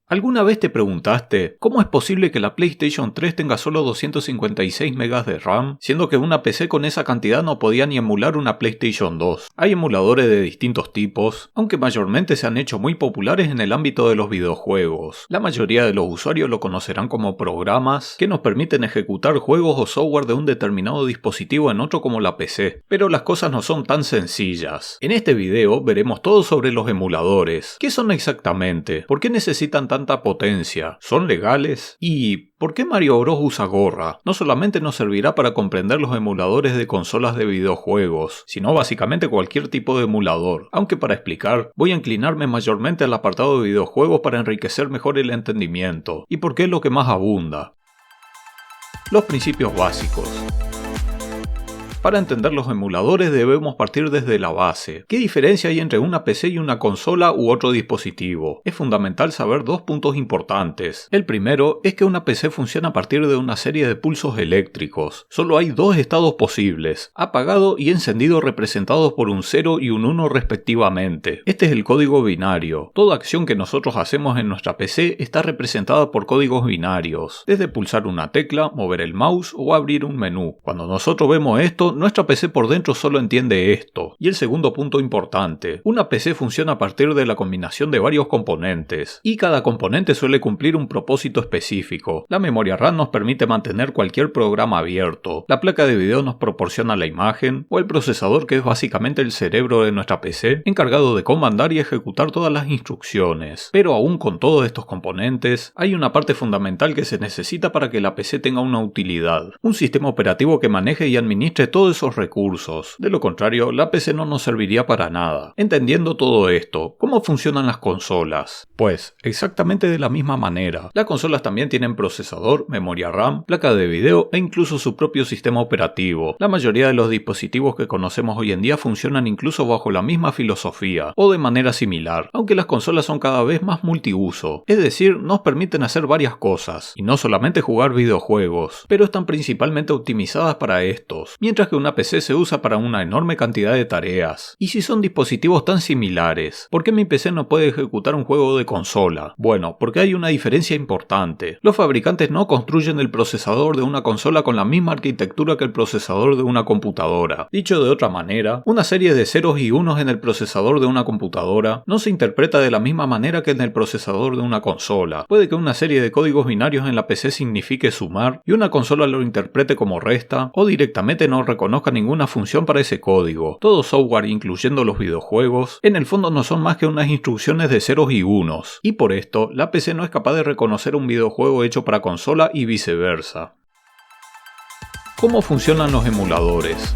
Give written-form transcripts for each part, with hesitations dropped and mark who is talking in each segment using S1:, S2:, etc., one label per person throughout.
S1: ¿Alguna vez te preguntaste cómo es posible que la PlayStation 3 tenga solo 256 MB de RAM, siendo que una PC con esa cantidad no podía ni emular una PlayStation 2? Hay emuladores de distintos tipos, aunque mayormente se han hecho muy populares en el ámbito de los videojuegos. La mayoría de los usuarios lo conocerán como programas que nos permiten ejecutar juegos o software de un determinado dispositivo en otro como la PC. Pero las cosas no son tan sencillas. En este video veremos todo sobre los emuladores. ¿Qué son exactamente? ¿Por qué necesitan tanta potencia? ¿Son legales? ¿Y por qué Mario Bros usa gorra? No solamente nos servirá para comprender los emuladores de consolas de videojuegos, sino básicamente cualquier tipo de emulador. Aunque para explicar, voy a inclinarme mayormente al apartado de videojuegos para enriquecer mejor el entendimiento. ¿Y por qué es lo que más abunda? Los principios básicos. Para entender los emuladores debemos partir desde la base. ¿Qué diferencia hay entre una PC y una consola u otro dispositivo? Es fundamental saber dos puntos importantes. El primero es que una PC funciona a partir de una serie de pulsos eléctricos. Solo hay dos estados posibles, apagado y encendido, representados por un 0 y un 1 respectivamente. Este es el código binario. Toda acción que nosotros hacemos en nuestra PC está representada por códigos binarios, desde pulsar una tecla, mover el mouse o abrir un menú. Cuando nosotros vemos esto, nuestra PC por dentro solo entiende esto. Y el segundo punto importante, una PC funciona a partir de la combinación de varios componentes, y cada componente suele cumplir un propósito específico. La memoria RAM nos permite mantener cualquier programa abierto, la placa de video nos proporciona la imagen, o el procesador, que es básicamente el cerebro de nuestra PC, encargado de comandar y ejecutar todas las instrucciones. Pero aún con todos estos componentes, hay una parte fundamental que se necesita para que la PC tenga una utilidad: un sistema operativo que maneje y administre todos esos recursos. De lo contrario, la PC no nos serviría para nada. Entendiendo todo esto, ¿cómo funcionan las consolas? Pues, exactamente de la misma manera. Las consolas también tienen procesador, memoria RAM, placa de video e incluso su propio sistema operativo. La mayoría de los dispositivos que conocemos hoy en día funcionan incluso bajo la misma filosofía, o de manera similar, aunque las consolas son cada vez más multiuso. Es decir, nos permiten hacer varias cosas, y no solamente jugar videojuegos, pero están principalmente optimizadas para estos, mientras que una PC se usa para una enorme cantidad de tareas. Y si son dispositivos tan similares, ¿por qué mi PC no puede ejecutar un juego de consola? Bueno, porque hay una diferencia importante. Los fabricantes no construyen el procesador de una consola con la misma arquitectura que el procesador de una computadora. Dicho de otra manera, una serie de ceros y unos en el procesador de una computadora no se interpreta de la misma manera que en el procesador de una consola. Puede que una serie de códigos binarios en la PC signifique sumar y una consola lo interprete como resta, o directamente no reconozca ninguna función para ese código. Todo software, incluyendo los videojuegos, en el fondo no son más que unas instrucciones de ceros y unos, y por esto la PC no es capaz de reconocer un videojuego hecho para consola y viceversa. ¿Cómo funcionan los emuladores?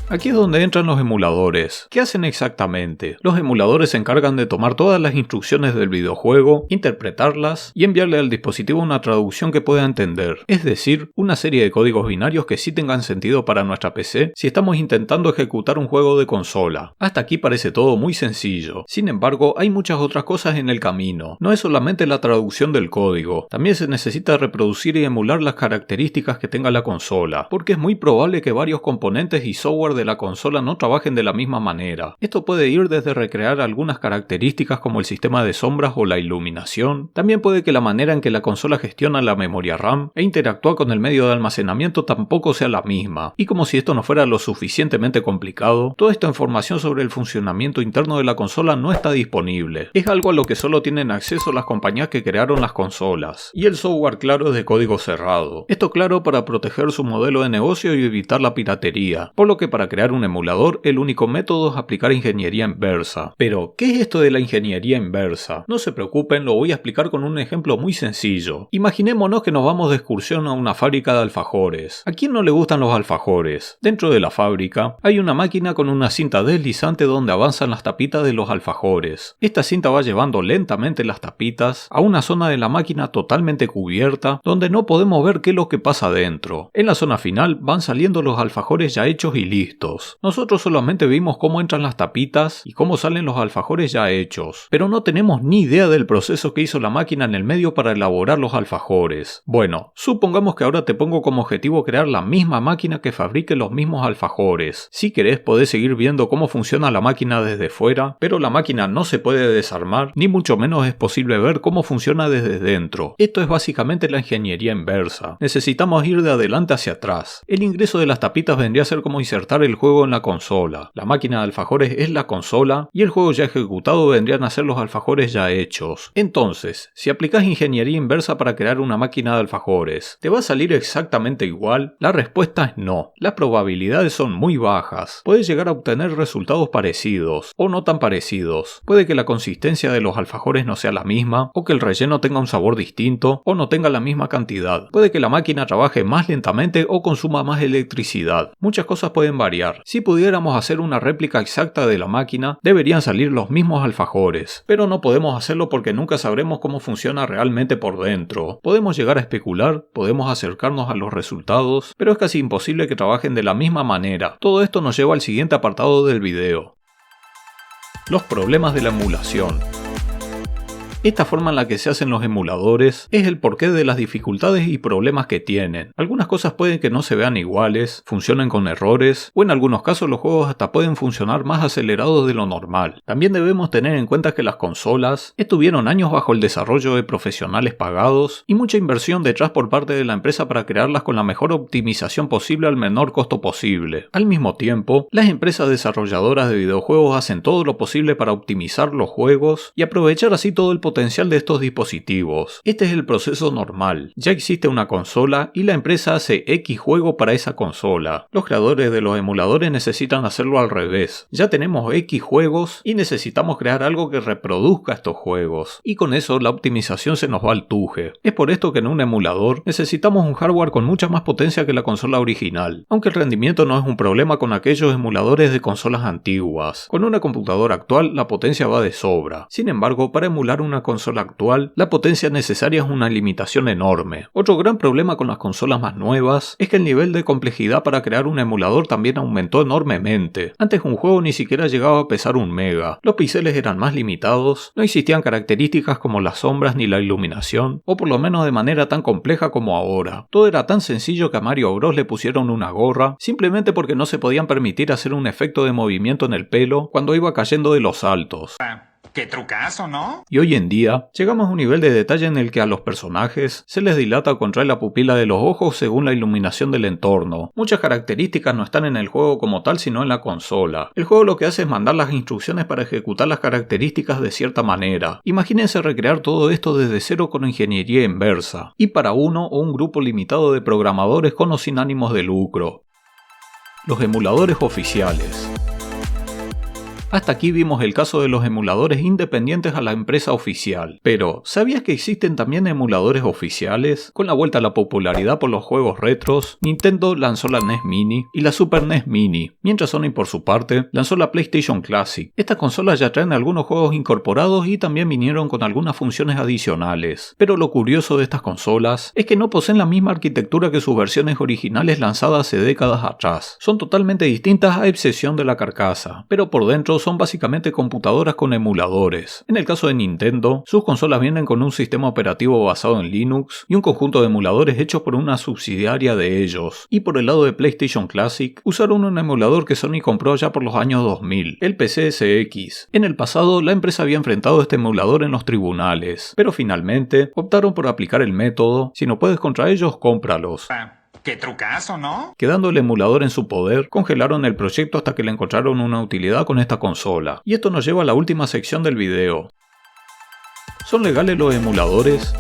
S1: Aquí es donde entran los emuladores. ¿Qué hacen exactamente? Los emuladores se encargan de tomar todas las instrucciones del videojuego, interpretarlas y enviarle al dispositivo una traducción que pueda entender. Es decir, una serie de códigos binarios que sí tengan sentido para nuestra PC si estamos intentando ejecutar un juego de consola. Hasta aquí parece todo muy sencillo. Sin embargo, hay muchas otras cosas en el camino. No es solamente la traducción del código. También se necesita reproducir y emular las características que tenga la consola, porque es muy probable que varios componentes y software de la consola no trabajen de la misma manera. Esto puede ir desde recrear algunas características como el sistema de sombras o la iluminación. También puede que la manera en que la consola gestiona la memoria RAM e interactúa con el medio de almacenamiento tampoco sea la misma. Y como si esto no fuera lo suficientemente complicado, toda esta información sobre el funcionamiento interno de la consola no está disponible. Es algo a lo que solo tienen acceso las compañías que crearon las consolas. Y el software, claro, es de código cerrado. Esto, claro, para proteger su modelo de negocio y evitar la piratería. Por lo que para crear un emulador, el único método es aplicar ingeniería inversa. Pero, ¿qué es esto de la ingeniería inversa? No se preocupen, lo voy a explicar con un ejemplo muy sencillo. Imaginémonos que nos vamos de excursión a una fábrica de alfajores. ¿A quién no le gustan los alfajores? Dentro de la fábrica hay una máquina con una cinta deslizante donde avanzan las tapitas de los alfajores. Esta cinta va llevando lentamente las tapitas a una zona de la máquina totalmente cubierta, donde no podemos ver qué es lo que pasa dentro. En la zona final van saliendo los alfajores ya hechos y listos. listos. Nosotros solamente vimos cómo entran las tapitas y cómo salen los alfajores ya hechos, pero no tenemos ni idea del proceso que hizo la máquina en el medio para elaborar los alfajores. Bueno, supongamos que ahora te pongo como objetivo crear la misma máquina que fabrique los mismos alfajores. Si querés podés seguir viendo cómo funciona la máquina desde fuera, pero la máquina no se puede desarmar, ni mucho menos es posible ver cómo funciona desde dentro. Esto es básicamente la ingeniería inversa. Necesitamos ir de adelante hacia atrás. El ingreso de las tapitas vendría a ser como insertar el juego en la consola. La máquina de alfajores es la consola y el juego ya ejecutado vendrían a ser los alfajores ya hechos. Entonces, si aplicás ingeniería inversa para crear una máquina de alfajores, ¿te va a salir exactamente igual? La respuesta es no. Las probabilidades son muy bajas. Puedes llegar a obtener resultados parecidos o no tan parecidos. Puede que la consistencia de los alfajores no sea la misma, o que el relleno tenga un sabor distinto, o no tenga la misma cantidad. Puede que la máquina trabaje más lentamente o consuma más electricidad. Muchas cosas pueden variar. Si pudiéramos hacer una réplica exacta de la máquina, deberían salir los mismos alfajores. Pero no podemos hacerlo porque nunca sabremos cómo funciona realmente por dentro. Podemos llegar a especular, podemos acercarnos a los resultados, pero es casi imposible que trabajen de la misma manera. Todo esto nos lleva al siguiente apartado del video: los problemas de la emulación. Esta forma en la que se hacen los emuladores es el porqué de las dificultades y problemas que tienen. Algunas cosas pueden que no se vean iguales, funcionen con errores, o en algunos casos los juegos hasta pueden funcionar más acelerados de lo normal. También debemos tener en cuenta que las consolas estuvieron años bajo el desarrollo de profesionales pagados y mucha inversión detrás por parte de la empresa para crearlas con la mejor optimización posible al menor costo posible. Al mismo tiempo, las empresas desarrolladoras de videojuegos hacen todo lo posible para optimizar los juegos y aprovechar así todo el potencial de estos dispositivos. Este es el proceso normal. Ya existe una consola y la empresa hace X juego para esa consola. Los creadores de los emuladores necesitan hacerlo al revés. Ya tenemos X juegos y necesitamos crear algo que reproduzca estos juegos. Y con eso la optimización se nos va al tuje. Es por esto que en un emulador necesitamos un hardware con mucha más potencia que la consola original. Aunque el rendimiento no es un problema con aquellos emuladores de consolas antiguas. Con una computadora actual la potencia va de sobra. Sin embargo, para emular una consola actual, la potencia necesaria es una limitación enorme. Otro gran problema con las consolas más nuevas es que el nivel de complejidad para crear un emulador también aumentó enormemente. Antes un juego ni siquiera llegaba a pesar 1 mega. Los píxeles eran más limitados, no existían características como las sombras ni la iluminación, o por lo menos de manera tan compleja como ahora. Todo era tan sencillo que a Mario Bros le pusieron una gorra, simplemente porque no se podían permitir hacer un efecto de movimiento en el pelo cuando iba cayendo de los saltos.
S2: ¡Qué trucazo!, ¿no?
S1: Y hoy en día, llegamos a un nivel de detalle en el que a los personajes se les dilata o contrae la pupila de los ojos según la iluminación del entorno. Muchas características no están en el juego como tal, sino en la consola. El juego lo que hace es mandar las instrucciones para ejecutar las características de cierta manera. Imagínense recrear todo esto desde cero con ingeniería inversa, y para uno o un grupo limitado de programadores con o sin ánimos de lucro. Los emuladores oficiales. Hasta aquí vimos el caso de los emuladores independientes a la empresa oficial. Pero, ¿sabías que existen también emuladores oficiales? Con la vuelta a la popularidad por los juegos retros, Nintendo lanzó la NES Mini y la Super NES Mini, mientras Sony por su parte lanzó la PlayStation Classic. Estas consolas ya traen algunos juegos incorporados y también vinieron con algunas funciones adicionales. Pero lo curioso de estas consolas es que no poseen la misma arquitectura que sus versiones originales lanzadas hace décadas atrás. Son totalmente distintas a excepción de la carcasa, pero por dentro son básicamente computadoras con emuladores. En el caso de Nintendo, sus consolas vienen con un sistema operativo basado en Linux y un conjunto de emuladores hechos por una subsidiaria de ellos. Y por el lado de PlayStation Classic, usaron un emulador que Sony compró ya por los años 2000, el PCSX. En el pasado, la empresa había enfrentado este emulador en los tribunales, pero finalmente optaron por aplicar el método: si no puedes contra ellos, cómpralos.
S2: ¡Qué trucazo!, ¿no?
S1: Quedando el emulador en su poder, congelaron el proyecto hasta que le encontraron una utilidad con esta consola. Y esto nos lleva a la última sección del video. ¿Son legales los emuladores?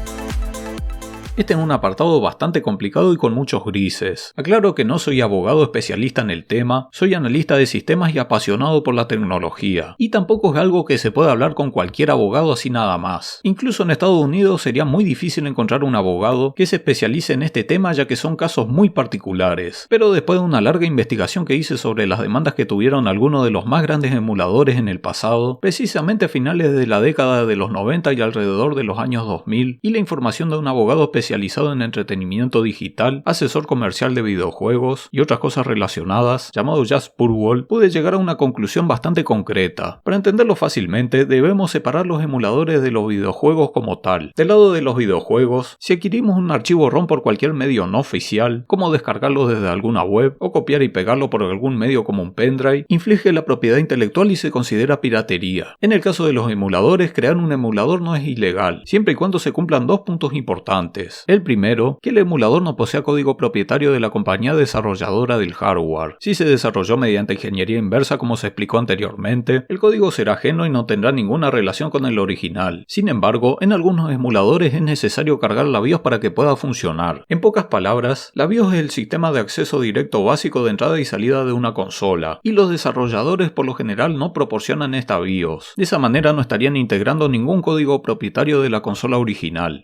S1: Este es un apartado bastante complicado y con muchos grises. Aclaro que no soy abogado especialista en el tema, soy analista de sistemas y apasionado por la tecnología. Y tampoco es algo que se pueda hablar con cualquier abogado así nada más. Incluso en Estados Unidos sería muy difícil encontrar un abogado que se especialice en este tema, ya que son casos muy particulares. Pero después de una larga investigación que hice sobre las demandas que tuvieron algunos de los más grandes emuladores en el pasado, precisamente a finales de la década de los 90 y alrededor de los años 2000, y la información de un abogado especialista especializado en entretenimiento digital, asesor comercial de videojuegos y otras cosas relacionadas, llamado Jas Purwall, pude llegar a una conclusión bastante concreta. Para entenderlo fácilmente, debemos separar los emuladores de los videojuegos como tal. Del lado de los videojuegos, si adquirimos un archivo ROM por cualquier medio no oficial, como descargarlo desde alguna web o copiar y pegarlo por algún medio como un pendrive, inflige la propiedad intelectual y se considera piratería. En el caso de los emuladores, crear un emulador no es ilegal, siempre y cuando se cumplan dos puntos importantes. El primero, que el emulador no posea código propietario de la compañía desarrolladora del hardware. Si se desarrolló mediante ingeniería inversa como se explicó anteriormente, el código será ajeno y no tendrá ninguna relación con el original. Sin embargo, en algunos emuladores es necesario cargar la BIOS para que pueda funcionar. En pocas palabras, la BIOS es el sistema de acceso directo básico de entrada y salida de una consola, y los desarrolladores por lo general no proporcionan esta BIOS. De esa manera no estarían integrando ningún código propietario de la consola original.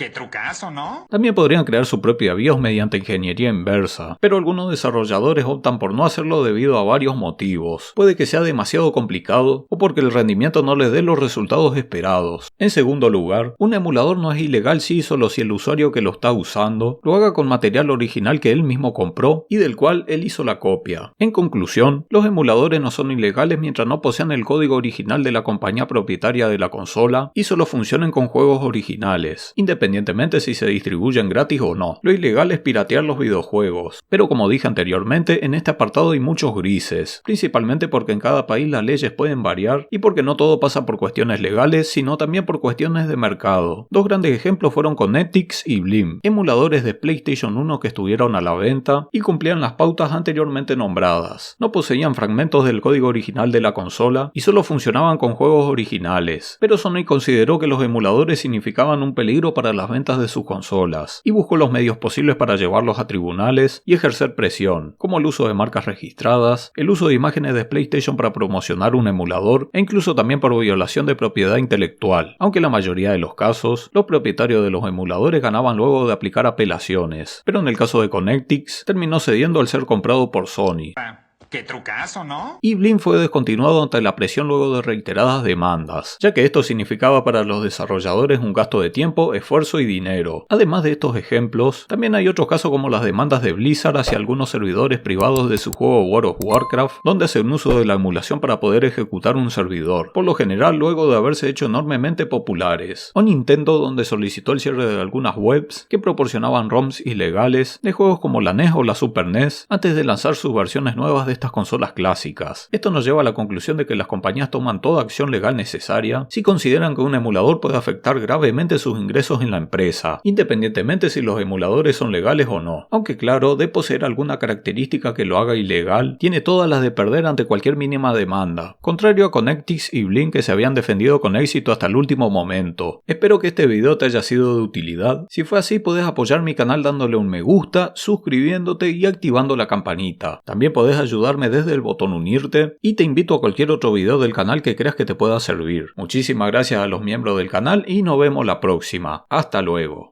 S2: ¡Qué trucazo, ¿no?
S1: También podrían crear su propia BIOS mediante ingeniería inversa, pero algunos desarrolladores optan por no hacerlo debido a varios motivos. Puede que sea demasiado complicado o porque el rendimiento no les dé los resultados esperados. En segundo lugar, un emulador no es ilegal si y solo si el usuario que lo está usando lo haga con material original que él mismo compró y del cual él hizo la copia. En conclusión, los emuladores no son ilegales mientras no posean el código original de la compañía propietaria de la consola y solo funcionen con juegos originales, independientemente si se distribuyen gratis o no. Lo ilegal es piratear los videojuegos, pero como dije anteriormente, en este apartado hay muchos grises, principalmente porque en cada país las leyes pueden variar y porque no todo pasa por cuestiones legales, sino también por cuestiones de mercado. Dos grandes ejemplos fueron Connectix y Blim, emuladores de PlayStation 1 que estuvieron a la venta y cumplían las pautas anteriormente nombradas. No poseían fragmentos del código original de la consola y solo funcionaban con juegos originales, pero Sony consideró que los emuladores significaban un peligro para las ventas de sus consolas y buscó los medios posibles para llevarlos a tribunales y ejercer presión, como el uso de marcas registradas, el uso de imágenes de PlayStation para promocionar un emulador e incluso también por violación de propiedad intelectual, aunque en la mayoría de los casos los propietarios de los emuladores ganaban luego de aplicar apelaciones, pero en el caso de Connectix terminó cediendo al ser comprado por Sony.
S2: ¡Qué trucazo, ¿no?
S1: Y Blim fue descontinuado ante la presión luego de reiteradas demandas, ya que esto significaba para los desarrolladores un gasto de tiempo, esfuerzo y dinero. Además de estos ejemplos, también hay otros casos como las demandas de Blizzard hacia algunos servidores privados de su juego World of Warcraft, donde hacen uso de la emulación para poder ejecutar un servidor, por lo general luego de haberse hecho enormemente populares. O Nintendo, donde solicitó el cierre de algunas webs que proporcionaban ROMs ilegales de juegos como la NES o la Super NES antes de lanzar sus versiones nuevas de estas consolas clásicas. Esto nos lleva a la conclusión de que las compañías toman toda acción legal necesaria si consideran que un emulador puede afectar gravemente sus ingresos en la empresa, independientemente si los emuladores son legales o no. Aunque claro, de poseer alguna característica que lo haga ilegal, tiene todas las de perder ante cualquier mínima demanda, contrario a Connectix y Blim que se habían defendido con éxito hasta el último momento. Espero que este video te haya sido de utilidad. Si fue así, podés apoyar mi canal dándole un me gusta, suscribiéndote y activando la campanita. También podés ayudarme desde el botón unirte y te invito a cualquier otro video del canal que creas que te pueda servir. Muchísimas gracias a los miembros del canal y nos vemos la próxima. Hasta luego.